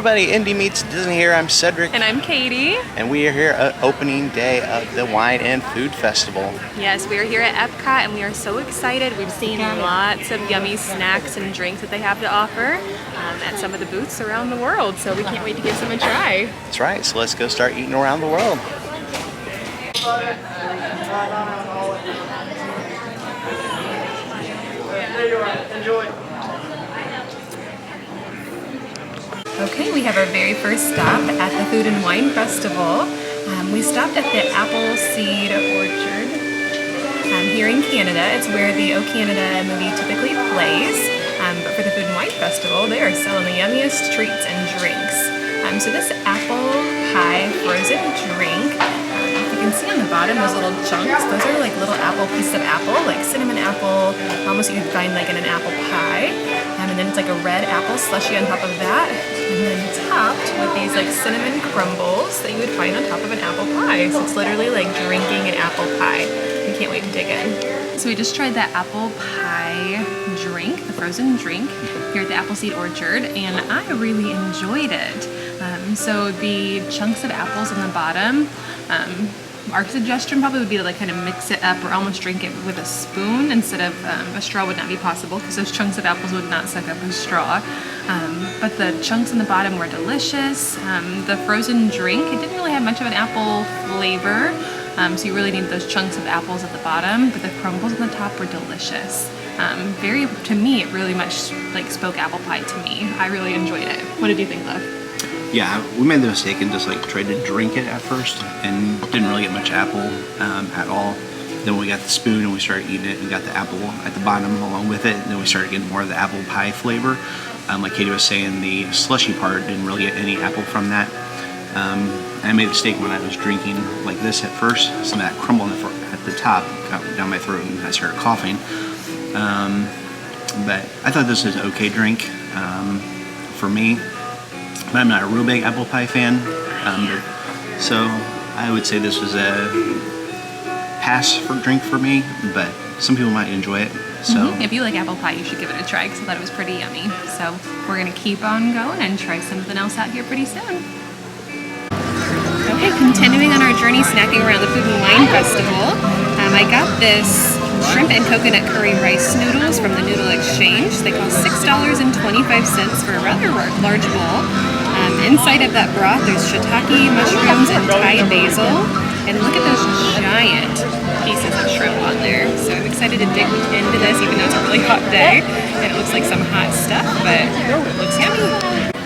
everybody, Indy meets Disney here. I'm Cedric. And I'm Katie. And we are here at opening day of the Wine and Food Festival. Yes, we are here at Epcot and we are so excited. We've seen lots of yummy snacks and drinks that they have to offer at some of the booths around the world. So we can't wait to give some a try. That's right, so let's go start eating around the world. Enjoy. Okay, we have our very first stop at the Food and Wine Festival. We stopped at the Appleseed Orchard here in Canada. It's where the O Canada movie typically plays. But for the Food and Wine Festival, they are selling the yummiest treats and drinks. So this apple pie frozen drink, you can see on the bottom those little chunks. Those are like little apple pieces of apple, like cinnamon apple, almost you could find like in an apple pie. And then it's like a red apple slushy on top of that. And then topped with these like cinnamon crumbles that you would find on top of an apple pie. So it's literally like drinking an apple pie. I can't wait to dig in. So we just tried that apple pie drink, the frozen drink, here at the Appleseed Orchard, and I really enjoyed it. So the chunks of apples on the bottom, our suggestion probably would be to like kind of mix it up or almost drink it with a spoon instead of a straw would not be possible because those chunks of apples would not suck up a straw. But the chunks on the bottom were delicious. The frozen drink, it didn't really have much of an apple flavor, so you really need those chunks of apples at the bottom, but the crumbles on the top were delicious. To me, it really much like spoke apple pie to me. I really enjoyed it. What did you think, love? Yeah, we made the mistake and just like tried to drink it at first and didn't really get much apple at all. Then we got the spoon and we started eating it and got the apple at the bottom along with it. And then we started getting more of the apple pie flavor. Like Katie was saying, the slushy part didn't really get any apple from that. I made a mistake when I was drinking like this at first. Some of that crumble at the top got down my throat and I started coughing. But I thought this was an okay drink for me. But I'm not a real big apple pie fan, so I would say this was a pass for drink for me, but some people might enjoy it. So if you like apple pie, you should give it a try because I thought it was pretty yummy. So we're gonna keep on going and try something else out here pretty soon. Okay, continuing on our journey snacking around the Food and Wine Festival, I got this shrimp and coconut curry rice noodles from the Noodle Exchange. They cost $6.25 for a rather large bowl. Inside of that broth, there's shiitake, mushrooms, and Thai basil. And look at those giant pieces of shrimp on there. So I'm excited to dig into this, even though it's a really hot day. And it looks like some hot stuff, but it looks yummy.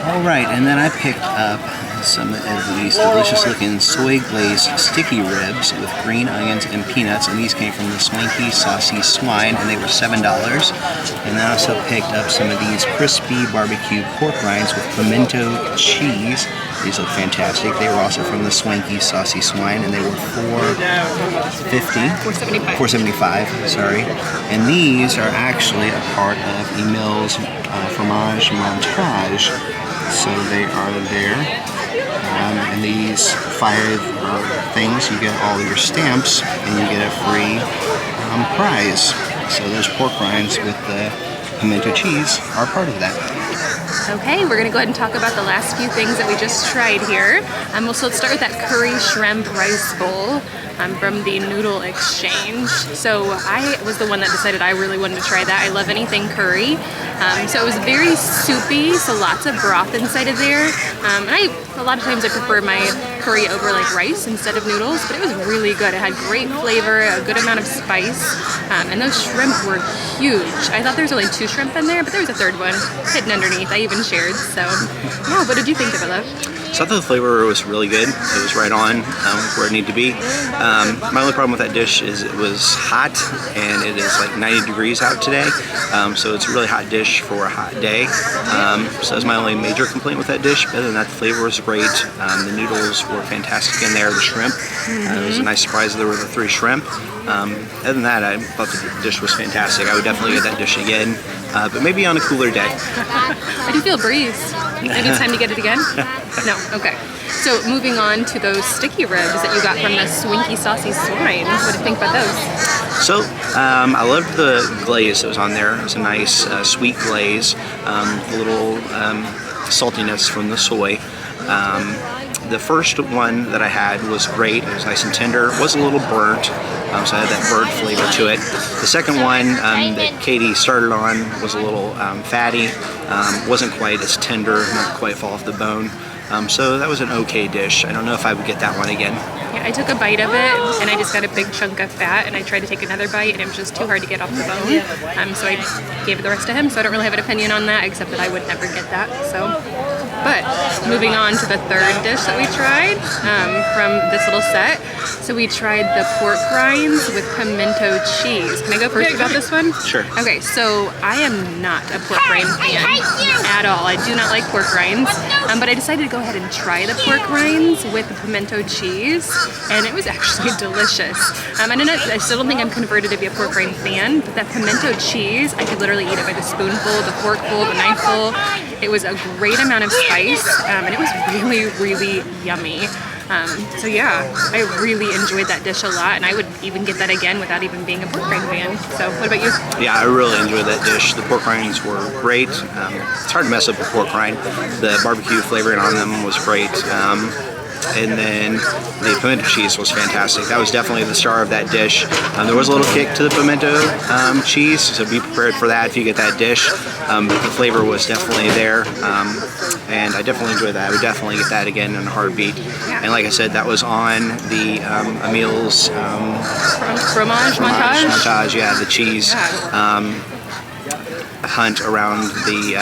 all right, and then I picked up some of these delicious looking soy glazed sticky ribs with green onions and peanuts, and these came from the Swanky Saucy Swine, and they were $7. And then I also picked up some of these crispy BBQ Pork Rinds with pimento cheese. These look fantastic. They were also from the Swanky Saucy Swine, and they were $4.75, sorry. And these are actually a part of Emil's Fromage Montage, so they are there. And these 5 things, you get all your stamps and you get a free prize. So those pork rinds with the pimento cheese are part of that. Okay, we're going to go ahead and talk about the last few things that we just tried here. So let's start with that curry shrimp rice bowl from the Noodle Exchange. So I was the one that decided I really wanted to try that. I love anything curry. So it was very soupy, so lots of broth inside of there. And a lot of times I prefer my curry over like rice instead of noodles, but it was really good. It had great flavor, a good amount of spice, and those shrimp were huge. I thought there was only 2 shrimp in there, but there was a 3rd one hidden underneath. I even shared. So yeah, what did you think of it, love? So I thought the flavor was really good. It was right on where it needed to be. My only problem with that dish is it was hot, and it is like 90 degrees out today. So it's a really hot dish for a hot day. So that's my only major complaint with that dish. But other than that, the flavor was great. The noodles were fantastic in there. The shrimp, it was a nice surprise that there were the 3 shrimp. Other than that, I thought the dish was fantastic. I would definitely get that dish again, but maybe on a cooler day. I do feel a breeze. Maybe it's time to get it again? No? Okay. So moving on to those sticky ribs that you got from the Swanky Saucy Swine. What do you think about those? So, I loved the glaze that was on there. It was a nice sweet glaze. The little saltiness from the soy. The first one that I had was great. It was nice and tender. It was a little burnt, so I had that burnt flavor to it. The second one that Katie started on was a little fatty. Wasn't quite as tender, not quite fall off the bone. So that was an okay dish. I don't know if I would get that one again. Yeah, I took a bite of it and I just got a big chunk of fat, and I tried to take another bite and it was just too hard to get off the bone. So I gave the rest to him, so I don't really have an opinion on that, except that I would never get that. But moving on to the third dish that we tried from this little set. So we tried the pork rinds with pimento cheese. Can I go first about this one? Sure. Okay, so I am not a pork rind fan at all. I do not like pork rinds, but I decided to go ahead and try the pork rinds with the pimento cheese, and it was actually delicious. I still don't think I'm converted to be a pork rind fan, but that pimento cheese, I could literally eat it by the spoonful, the forkful, the knifeful. It was a great amount of spice, and it was really, really yummy. So yeah, I really enjoyed that dish a lot, and I would even get that again without even being a pork rind fan. So what about you? Yeah, I really enjoyed that dish. The pork rinds were great. It's hard to mess up a pork rind. The barbecue flavoring on them was great. And then the pimento cheese was fantastic. That was definitely the star of that dish. There was a little kick to the pimento cheese, so be prepared for that if you get that dish. But the flavor was definitely there, and I definitely enjoyed that. I would definitely get that again in a heartbeat. And like I said, that was on the Emil's fromage montage. Yeah, the cheese hunt around the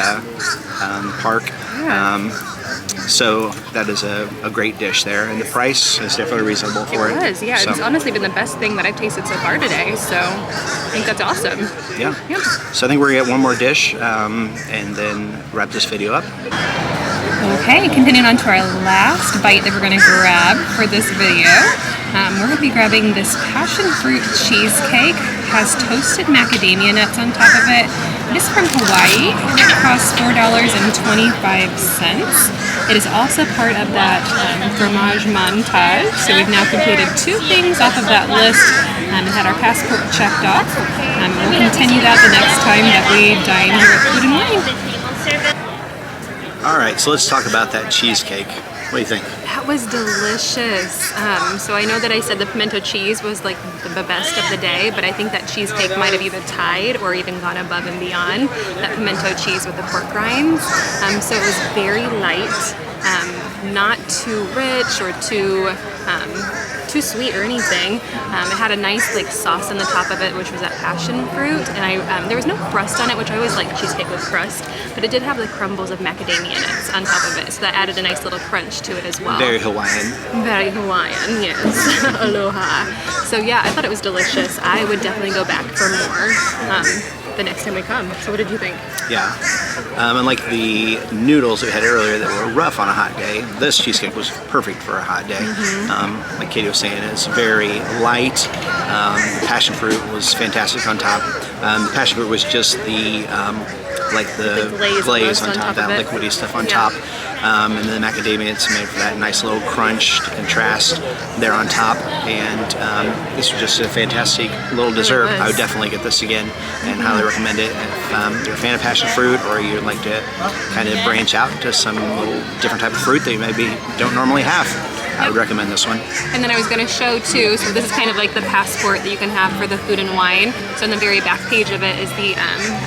park. So that is a great dish there, and the price is definitely reasonable for it. It was, yeah. So. It's honestly been the best thing that I've tasted so far today, so I think that's awesome. Yeah. So I think we're going to get one more dish and then wrap this video up. Okay, continuing on to our last bite that we're going to grab for this video. We're going to be grabbing this passion fruit cheesecake. It has toasted macadamia nuts on top of it. It is from Hawaii, and it costs $4.25. It is also part of that fromage montage. So we've now completed 2 things off of that list and had our passport checked off. We'll continue that the next time that we dine here at Food and Wine. All right, so let's talk about that cheesecake. What do you think? That was delicious. So I know that I said the pimento cheese was like the best of the day, but I think that cheesecake might have either tied or even gone above and beyond that pimento cheese with the pork rinds. So it was very light, not too rich or too sweet or anything. It had a nice like sauce on the top of it, which was that passion fruit, and there was no crust on it, which I always like cheesecake with crust, but it did have the crumbles of macadamia nuts on top of it, so that added a nice little crunch to it as well. Very Hawaiian. Very Hawaiian, yes. Aloha. So yeah, I thought it was delicious. I would definitely go back for more the next time we come. So what did you think? Yeah. And like the noodles that we had earlier that were rough on a hot day, this cheesecake was perfect for a hot day. Like Katie was saying, it's very light. The passion fruit was fantastic on top. The passion fruit was just the glaze on top, that liquidy stuff on top. And then the macadamia, it's made for that nice little crunch to contrast there on top. And this was just a fantastic little dessert. I would definitely get this again and highly recommend it. If you're a fan of passion fruit, or you'd like to kind of branch out to some little different type of fruit that you maybe don't normally have, I would recommend this one. And then I was going to show too, so this is kind of like the passport that you can have for the Food and Wine. So on the very back page of it is the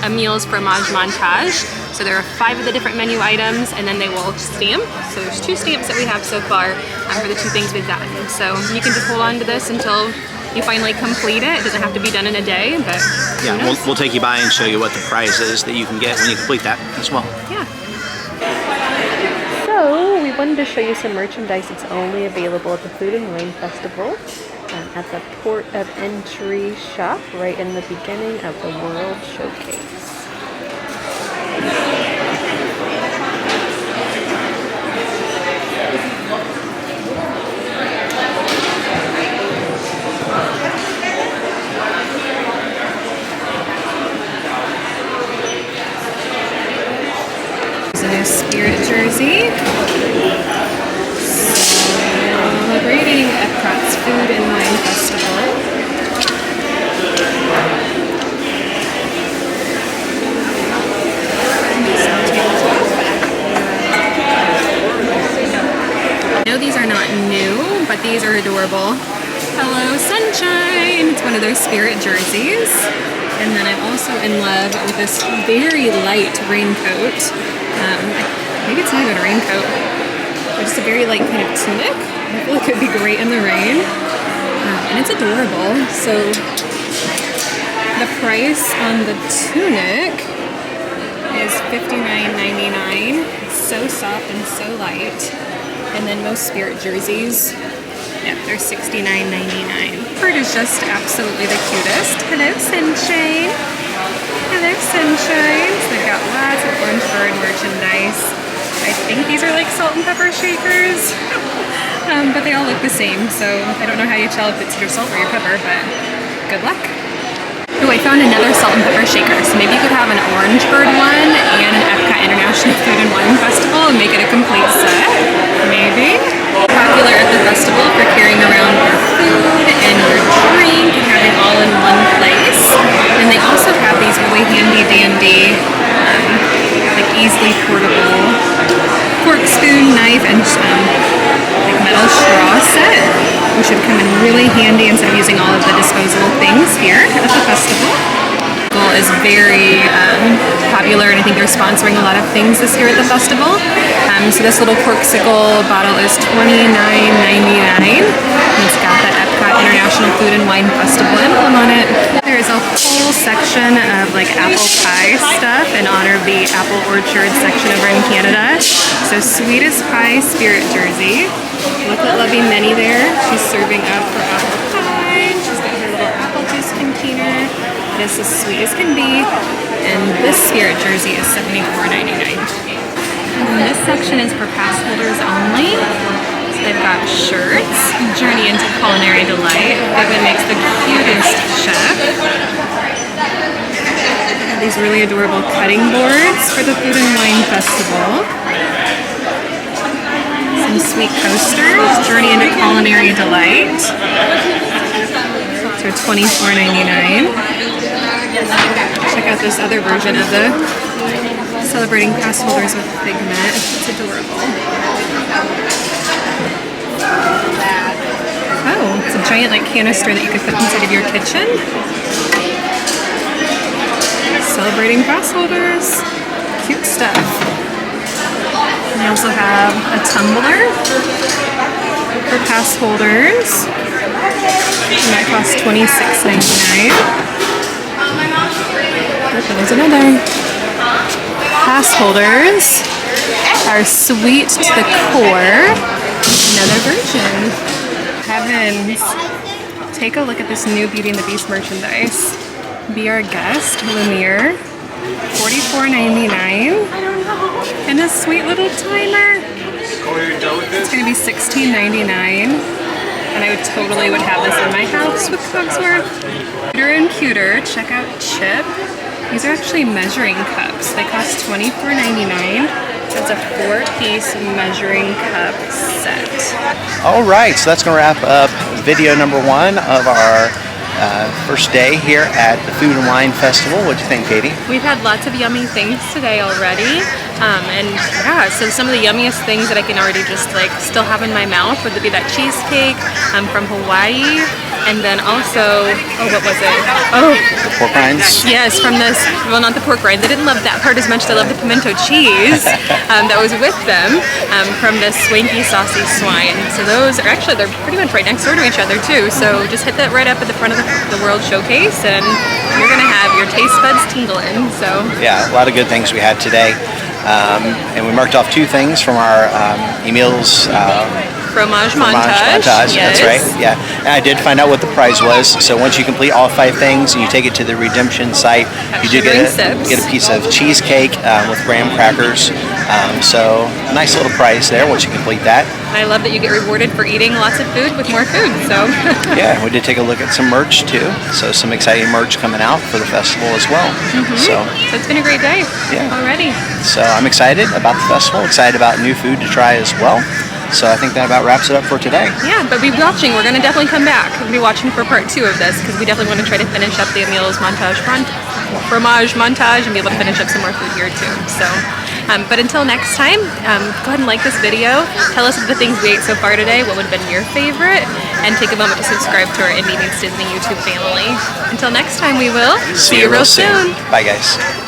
Emil's fromage montage. So there are 5 of the different menu items, and then they will stamp. So there's 2 stamps that we have so far for the 2 things we've gotten. So you can just hold on to this until you finally complete it. It doesn't have to be done in a day, but yeah, we'll take you by and show you what the prize is that you can get when you complete that as well. Yeah. So we wanted to show you some merchandise that's only available at the Food and Wine Festival at the Port of Entry shop right in the beginning of the World Showcase. A new Spirit jersey. Celebrating Epcot's Food and Wine Festival. but these are adorable. Hello Sunshine! It's one of their spirit jerseys. And then I'm also in love with this very light raincoat. Maybe it's not even a raincoat, but just a very light kind of tunic. I feel like it would be great in the rain. And it's adorable. So the price on the tunic is $59.99. It's so soft and so light. And then most spirit jerseys, yep, they're $69.99. Bird is just absolutely the cutest. Hello, Sunshine. Hello, Sunshine. So they've got lots of orange bird merchandise. I think these are like salt and pepper shakers, but they all look the same. So I don't know how you tell if it's your salt or your pepper, but good luck. Oh, I found another salt and pepper shaker. So maybe you could have an orange bird one and an Epcot International Food and Wine Festival and make it a complete set. Maybe. Popular at the festival for carrying around your food and your drink and having all in one place. And they also have these really handy dandy, like easily portable fork, spoon, knife, and like metal straw set, which should come in really handy instead of using all of the disposable things here at the festival. Is very popular, and I think they're sponsoring a lot of things this year at the festival. So this little Porksicle bottle is $29.99. It's got the Epcot International Food and Wine Festival emblem on it. There's a whole section of like apple pie stuff in honor of the Apple Orchard section over in Canada. So Sweetest Pie Spirit Jersey. Look at Lovey Minnie there. She's serving up her apple pie. She's got her little apple juice container. It is as sweet as can be, and this spirit jersey is $74.99. And this section is for pass holders only. So they've got shirts, Journey into Culinary Delight. Evan makes the cutest chef. These really adorable cutting boards for the Food and Wine Festival. Some sweet coasters, Journey into Culinary Delight. So $24.99. Check out this other version of the celebrating pass holders with Figment. It's adorable. Oh, it's a giant like canister that you could put inside of your kitchen. Celebrating pass holders. Cute stuff. And they also have a tumbler for pass holders. And that costs $26.99. There's another. Pass holders are sweet to the core. Another version. Heavens. Take a look at this new Beauty and the Beast merchandise. Be Our Guest, Lumiere. $44.99. And a sweet little timer. It's going to be $16.99. And I totally would have this in my house with Cogsworth. Cuter and cuter, check out Chip. These are actually measuring cups. They cost $24.99. It's a 4-piece measuring cup set. All right, so that's going to wrap up video number 1 of our first day here at the Food and Wine Festival. What'd you think, Katie? We've had lots of yummy things today already. And yeah, so some of the yummiest things that I can already just like still have in my mouth would be that cheesecake from Hawaii. And then also, oh, what was it? Oh, the pork rinds? Yes, from this, well, not the pork rinds. I didn't love that part as much as I love the pimento cheese that was with them from this Swanky Saucy Swine. So those are actually, they're pretty much right next door to each other too. So just hit that right up at the front of the World Showcase and you're going to have your taste buds tingling. So yeah, a lot of good things we had today. And we marked off 2 things from our e-meals. Fromage montage. Yes. That's right. Yeah, and I did find out what the prize was. So once you complete all 5 things and you take it to the redemption site, you do get a piece of cheesecake with graham crackers. So nice little prize there once you complete that. I love that you get rewarded for eating lots of food with more food. So yeah, we did take a look at some merch too. So some exciting merch coming out for the festival as well. So it's been a great day already. So I'm excited about the festival. Excited about new food to try as well. So I think that about wraps it up for today. Yeah, but be watching. We're going to definitely come back. We'll be watching for part 2 of this because we definitely want to try to finish up the meals montage, fromage montage, and be able to finish up some more food here too. So But until next time, go ahead and like this video. Tell us the things we ate so far today, what would have been your favorite, and take a moment to subscribe to our Indy Meets Disney YouTube family. Until next time, we will See you real soon. Bye, guys.